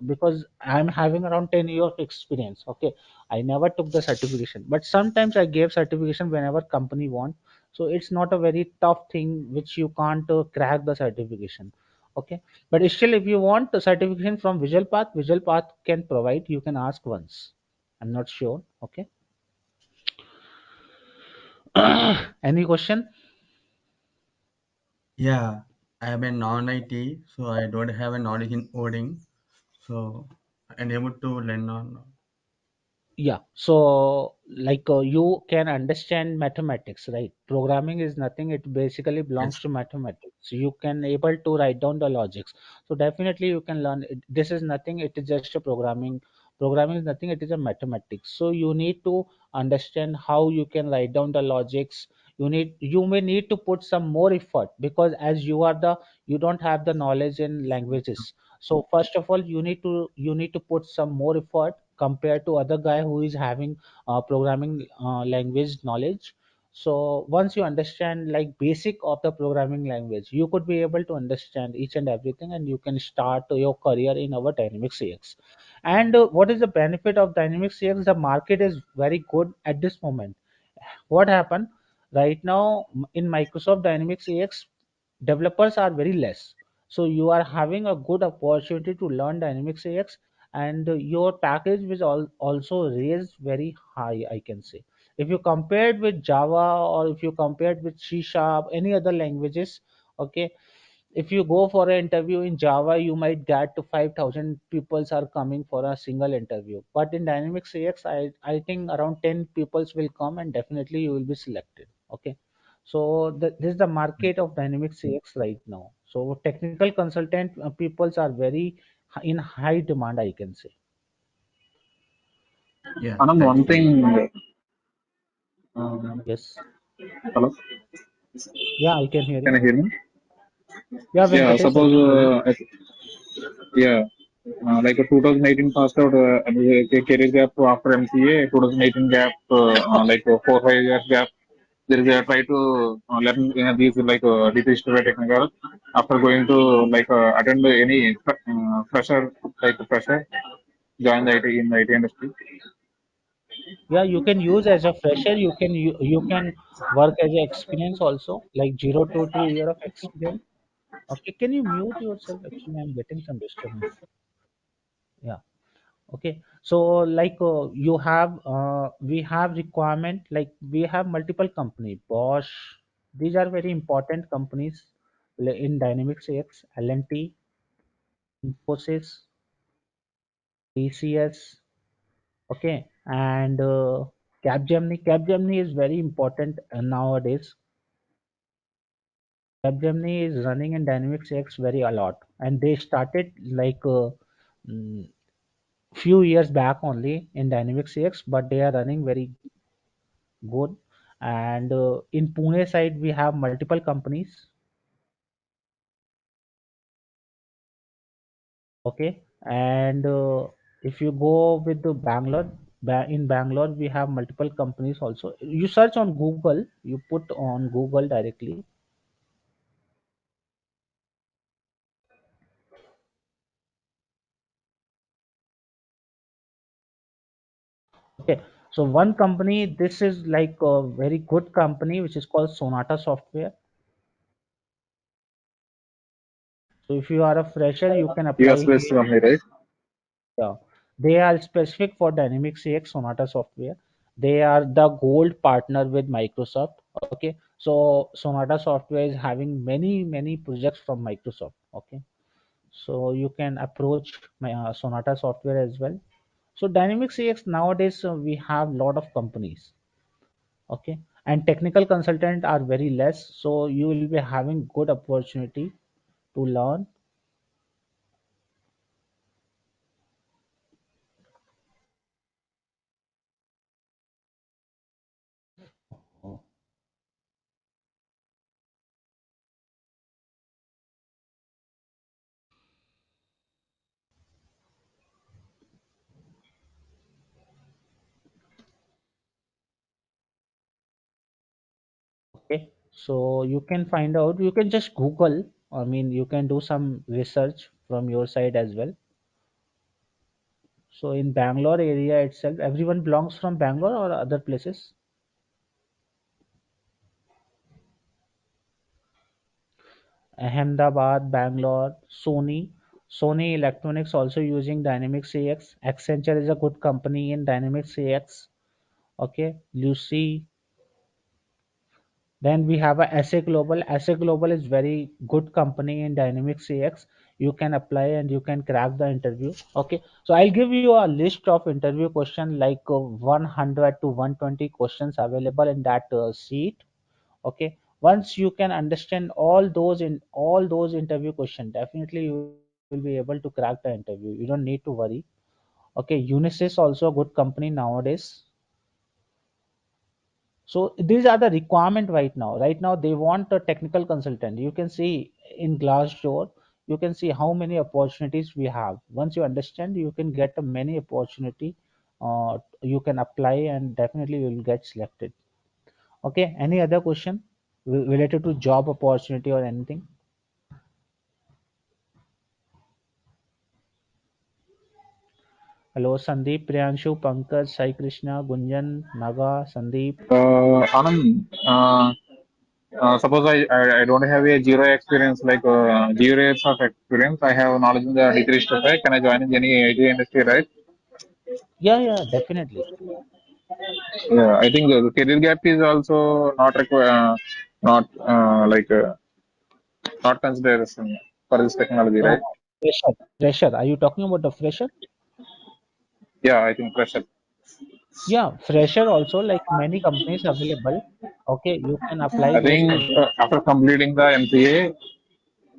because I'm having around 10 years of experience. Okay, I never took the certification, but sometimes I gave certification whenever company want. So it's not a very tough thing which you can't crack the certification. Okay, but still, if you want the certification from Visualpath, Visualpath can provide. You can ask once. I'm not sure. Okay. Any question? Yeah, I am a non-IT, so I don't have a knowledge in coding. So I'm able to learn on. Yeah. So, like you can understand mathematics, right? Programming is nothing. It basically belongs Yes. to mathematics. So you can able to write down the logics. So definitely you can learn. This is nothing. It is just a programming. Programming is nothing. It is a mathematics. So you need to understand how you can write down the logics. You may need to put some more effort because as you don't have the knowledge in languages. So first of all, you need to put some more effort compared to other guy who is having programming language knowledge. So once you understand like basic of the programming language, you could be able to understand each and everything, and you can start your career in our Dynamics CX. And what is the benefit of Dynamics CX? The market is very good at this moment. What happened right now in Microsoft Dynamics AX, developers are very less. So you are having a good opportunity to learn Dynamics AX, and your package will also raised very high, I can say. If you compared with Java, or if you compared with C Sharp, any other languages, okay, if you go for an interview in Java, you might get to 5,000 peoples are coming for a single interview. But in Dynamics CX, I think around 10 peoples will come, and definitely you will be selected. Okay. So this is the market of Dynamics CX right now. So technical consultant peoples are very in high demand, I can say. Yeah, Anand, thank one you. thing, Yes. hello, Yeah, I can hear can you. you hear me? Yeah, Yeah, Venkatesh, I suppose, can hear you. yeah, like a 2018 passed out, career gap after MCA, 2018 gap, like 4 5 years gap. There is a try to learn these like D365 technical after going to like attend any fresher like fresher join the IT in the IT industry. Yeah, you can use as a fresher. You can work as an experience also, like 0 to 2 year of experience. Okay, can you mute yourself? Actually, I'm getting some disturbance. Yeah. Okay. So like we have requirement, like we have multiple company, Bosch. These are very important companies in Dynamics AX, L&T, Infosys, TCS. Okay, and Capgemini. Capgemini is very important nowadays. Capgemini is running in Dynamics X very a lot, and they started like mm, few years back only in Dynamics X, but they are running very good. And in Pune side, we have multiple companies. Okay, and if you go with the Bangalore, in Bangalore, we have multiple companies also. You search on Google, you put on Google directly. Okay, so one company, this is like a very good company, which is called Sonata Software. So if you are a fresher, you can US apply based here. company, right? Yeah. They are specific for Dynamics CX Sonata Software. They are the gold partner with Microsoft. Okay, so Sonata Software is having many projects from Microsoft. Okay, so you can approach Sonata Software as well. So Dynamics CX nowadays we have lot of companies. Okay, and technical consultant are very less, so you will be having good opportunity to learn. So you can find out, you can just Google, I mean, you can do some research from your side as well. So in Bangalore area itself, everyone belongs from Bangalore or other places? Ahmedabad, Bangalore, Sony Electronics also using Dynamics AX. Accenture is a good company in Dynamics AX. Okay, Lucy. Then we have a SA Global. SA Global is very good company in Dynamics AX. You can apply and you can crack the interview. Okay, so I'll give you a list of interview question like 100 to 120 questions available in that sheet. Okay, once you can understand all those interview question, definitely you will be able to crack the interview. You don't need to worry. Okay, Unisys also a good company nowadays. So these are the requirement right now. Right now they want a technical consultant. You can see in Glassdoor, you can see how many opportunities we have. Once you understand, you can get a many opportunity. You can apply and definitely you will get selected. Okay, any other question related to job opportunity or anything? Hello, Sandeep, Priyanshu, Pankaj, Sai Krishna, Gunjan, Naga, Sandeep. Anand, suppose I don't have a zero experience, like 0 years of experience. I have knowledge in the D365. Can I join in any IT industry, right? Yeah, yeah, definitely. Yeah, I think the career gap is also not not not consideration for this technology, Uh, right? fresher. Are you talking about the fresher? Yeah, I think pressure. Yeah, fresher also like many companies available. Okay, you can apply I those think positions. after completing the MCA,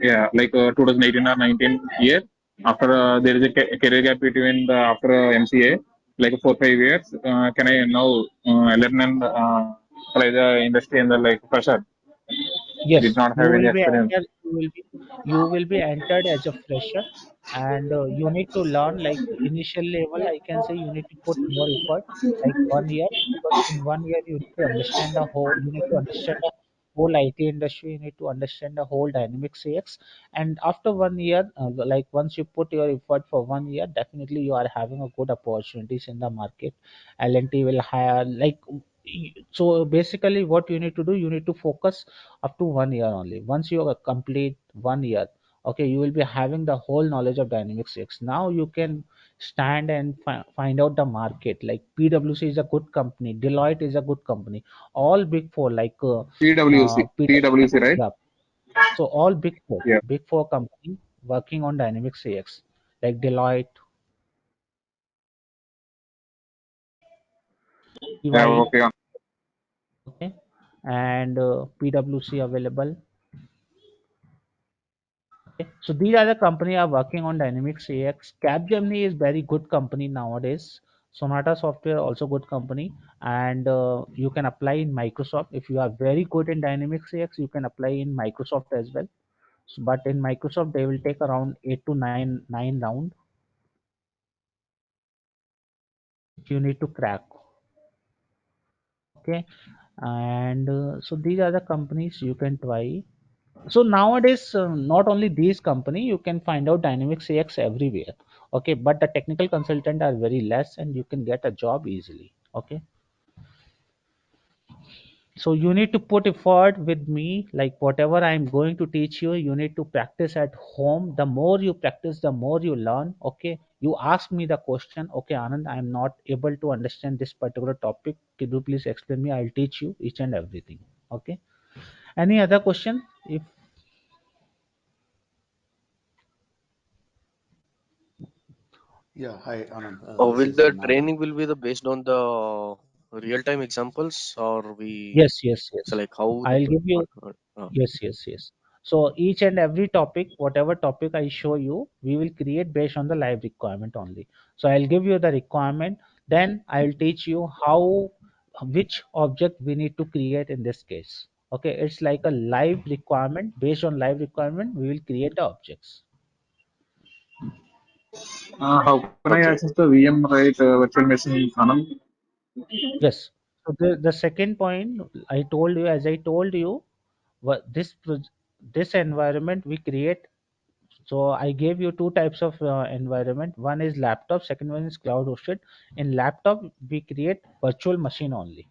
yeah, like 2018 or 19 year, after there is a career gap between the after MCA, like 4 5 years. Can I now learn and apply the industry and the like pressure? Did Yes, not you have any will be experience. entered. You will be entered as a fresher, and you need to learn like initial level. I can say you need to put more effort, like 1 year, because in 1 year you need to understand the whole. You need to understand the whole IT industry. You need to understand the whole dynamic CX, and after 1 year, like once you put your effort for 1 year, definitely you are having a good opportunities in the market. L&T will hire like. So basically, what you need to do, you need to focus up to 1 year only. Once you complete 1 year, okay, you will be having the whole knowledge of dynamics 6. Now you can stand and find out the market. Like PwC is a good company, Deloitte is a good company, all big four like PwC, right? yeah. So all Yeah. big four company working on dynamics CX, like Deloitte, Yeah. EY, Okay. okay, and PwC available. Okay. So these are the company are working on Dynamics AX. Capgemini is very good company nowadays. Sonata Software also good company, and you can apply in Microsoft if you are very good in Dynamics AX. You can apply in Microsoft as well. So, but in Microsoft they will take around 8 to 9 round. You need to crack. Okay, and so these are the companies you can try. So nowadays, not only these company, you can find out Dynamics AX everywhere. Okay, but the technical consultant are very less, and you can get a job easily. Okay, so you need to put effort with me. Like whatever I am going to teach you, you need to practice at home. The more you practice, the more you learn. Okay, you ask me the question. Okay, Anand, I am not able to understand this particular topic. Could you please explain me? I'll teach you each and everything. Okay. Any other question? If Yeah, hi Anand. This Will is the Naga. training will be the based on the real time examples, or we yes, yes, so yes. like how the I'll give you. okay. Yes, yes, yes. So each and every topic, whatever topic I show you, we will create based on the live requirement only. So I'll give you the requirement, then I'll teach you how, which object we need to create in this case. Okay, it's like a live requirement. Based on live requirement, we will create the objects. How can I Okay. access the VM, right? Virtual machine, Anand? Yes. So the second point I told you, as I told you, what this environment we create. So I gave you two types of environment. One is laptop, second one is cloud hosted. In laptop, we create virtual machine only.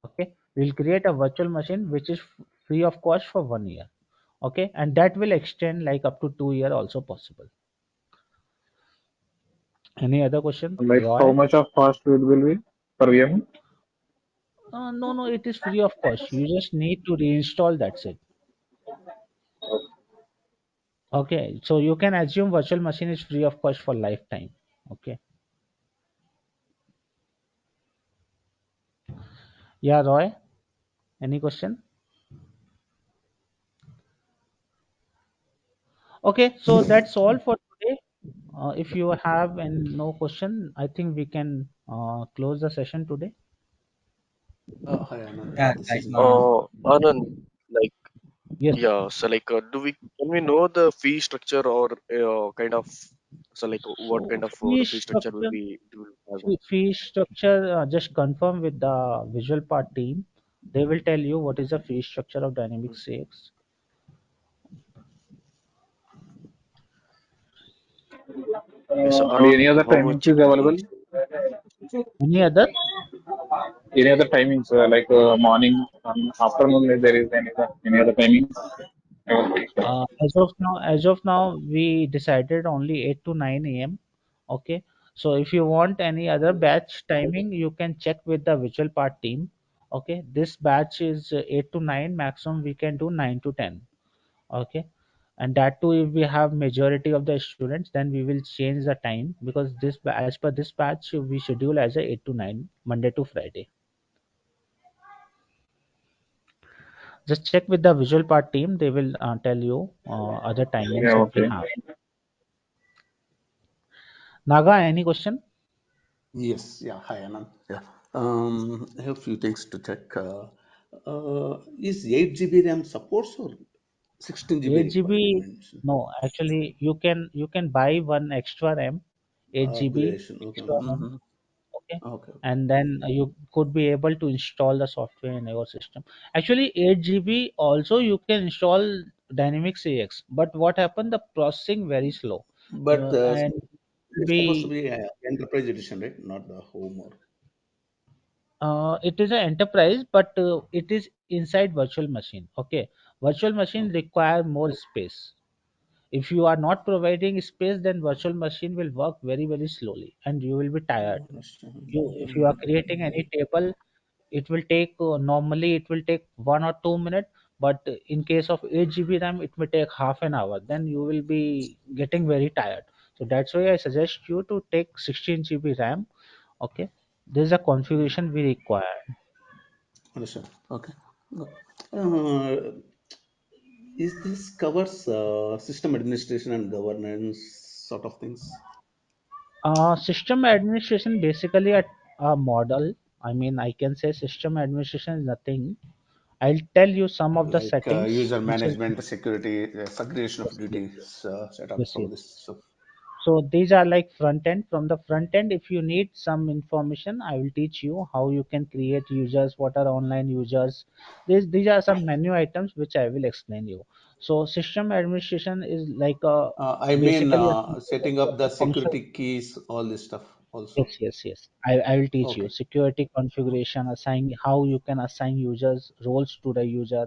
Okay, we'll create a virtual machine which is free of cost for 1 year. Okay, and that will extend like up to 2 year also possible. Any other question, Like how Roy? much of cost it will be per VM? No, no, it is free of cost. You just need to reinstall. That's it. Okay, so you can assume virtual machine is free of cost for lifetime. Okay, yeah, Roy. Any question? Okay, so that's all for today. If you have and no question, I think we can close the session today. Hi, Anand. Yeah, This thank is you, Anand. Nagarajan. Anand, like, Yes. yeah, so like, can we know the fee structure or kind of, so like, what So kind of fee fee structure will structure, be do we have? fee structure. Just confirm with the visual part team. They will tell you what is the fee structure of Dynamics CX. Okay, so And around any other how timings much is it will available? be? Any other? Any other timings like morning, afternoon? There is any other timings? As of now, we decided only 8 to 9 a.m. Okay. So if you want any other batch timing, you can check with the visual part team. Okay. This batch is 8 to 9. Maximum we can do 9 to 10. Okay. And that too, if we have majority of the students, then we will change the time because as per this batch, we schedule as a 8 to 9, Monday to Friday. Just check with the visual part team. They will tell you other timings Yeah, if we okay. have. Naga, any question? Yes, yeah. Hi, Anand. Yeah. I have a few things to check. Is 8 GB RAM supports or 16 GB 8 GB, required? You mentioned no, actually you can buy one extra RAM, 8 GB upgradation. Okay. extra RAM, Mm-hmm. okay, Okay. and then you could be able to install the software in your system. Actually, 8 GB also you can install Dynamics AX, but what happened? The processing very slow, But and it's supposed to be be enterprise edition, right? Not the home or. it is an enterprise, but it is inside virtual machine. Okay, virtual machine Okay. require more space. If you are not providing space, then virtual machine will work very very slowly and you will be tired. Understand. If you are creating any table, it will take normally it will take 1 or 2 minutes, but in case of 8 GB RAM it may take half an hour, then you will be getting very tired. So that's why I suggest you to take 16 GB RAM. Okay, this is a configuration we require. Understand. Okay. Uh, is this covers system administration and governance sort of things? System administration basically a model. I mean, I can say system administration is nothing. I'll tell you some of the Like settings user which is management, security, segregation of yes, yes, duties, setup, yes, all yes. this stuff. So these are like front end. From the front end, if you need some information, I will teach you how you can create users, what are online users. These are some menu items which I will explain you. So system administration is like a I mean, basically setting up the a function. security keys, all this stuff also. Yes, yes, yes. I will teach you Okay. security configuration, assign how you can assign users roles to the user,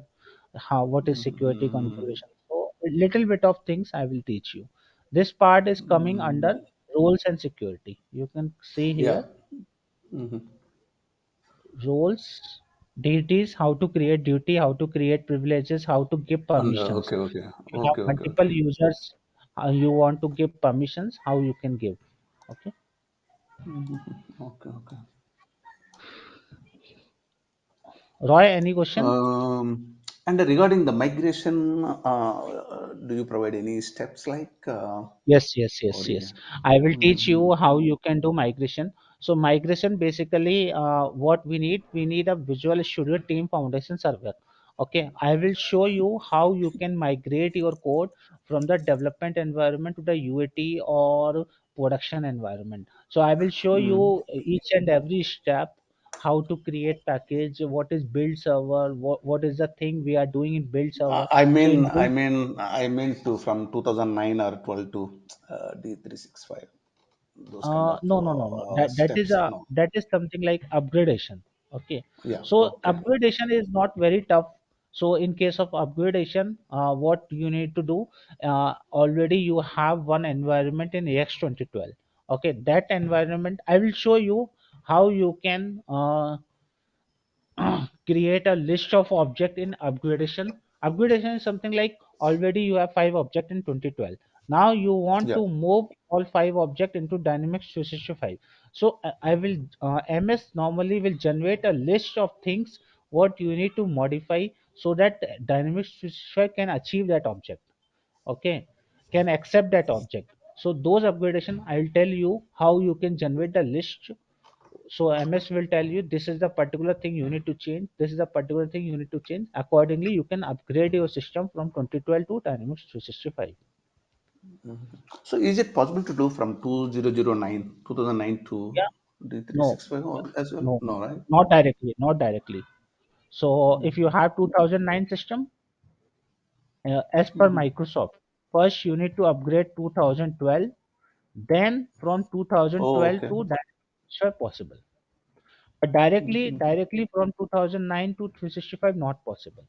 how what is security Mm-hmm. configuration. So a little bit of things I will teach you. This part is coming under roles and security. You can see Yeah. here Mm-hmm. roles, duties, how to create duty, how to create privileges, how to give And permissions. okay, okay, You have okay, okay, okay. multiple users, you want to give permissions, how you can give. Okay. Mm-hmm. Okay, okay. Roy, any question? And regarding the migration, do you provide any steps like, Yes, yes, or yes, yeah? yes. I will teach Mm-hmm. you how you can do migration. So migration basically, what we need a Visual Studio Team Foundation server. Okay, I will show you how you can migrate your code from the development environment to the UAT or production environment. So I will show Mm-hmm. you each and every step how to create package, what is build server, what is the thing we are doing in build server. I So mean, in I build, mean, I mean to from 2009 or 12 to D365. Those kind of no. That is steps. a No. that is something like upgradation. Okay. Yeah. So Okay. upgradation is not very tough. So in case of upgradation, what you need to do, already you have one environment in AX 2012. Okay, that environment I will show you how you can create a list of object in upgradation. Upgradation is something like already you have 5 object in 2012. Now you want Yeah. to move all 5 object into Dynamics 365. So I will MS normally will generate a list of things what you need to modify so that Dynamics 365 can achieve that object. Okay, can accept that object. So those upgradation I'll tell you how you can generate the list. So MS will tell you this is the particular thing you need to change, this is the particular thing you need to change. Accordingly you can upgrade your system from 2012 to Dynamics 365. So is it possible to do from 2009 to Yeah. No, D365 as well? no, No, right? not directly. So if you have 2009 system, as per Mhm. Microsoft, first you need to upgrade 2012, then from Oh, 2012 okay. to Dynamics where possible. But Mhm. directly from 2009 to 365 not possible.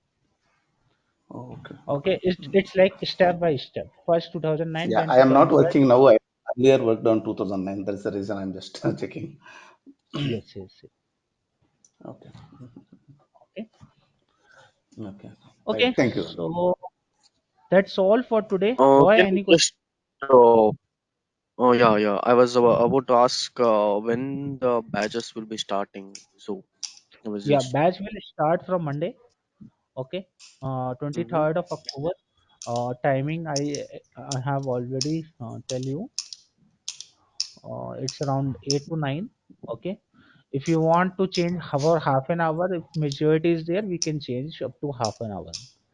Oh, okay. Okay. Okay, it's like step by step. First 2009, Yeah, then I am not 2012. working now. I earlier worked on 2009. That's the reason I'm just checking. Yes. Okay. Okay. Okay. Right. Okay. Thank you. So that's all for today. Roy, Can you any question? just oh yeah, I was about to ask when the batches will be starting. So I was Yeah, just batch will start from Monday. Okay. hmm 23rd of October. Timing I have already tell you. It's around 8 to 9. Okay. If you want to change for half an hour, if majority is there, we can change up to half an hour.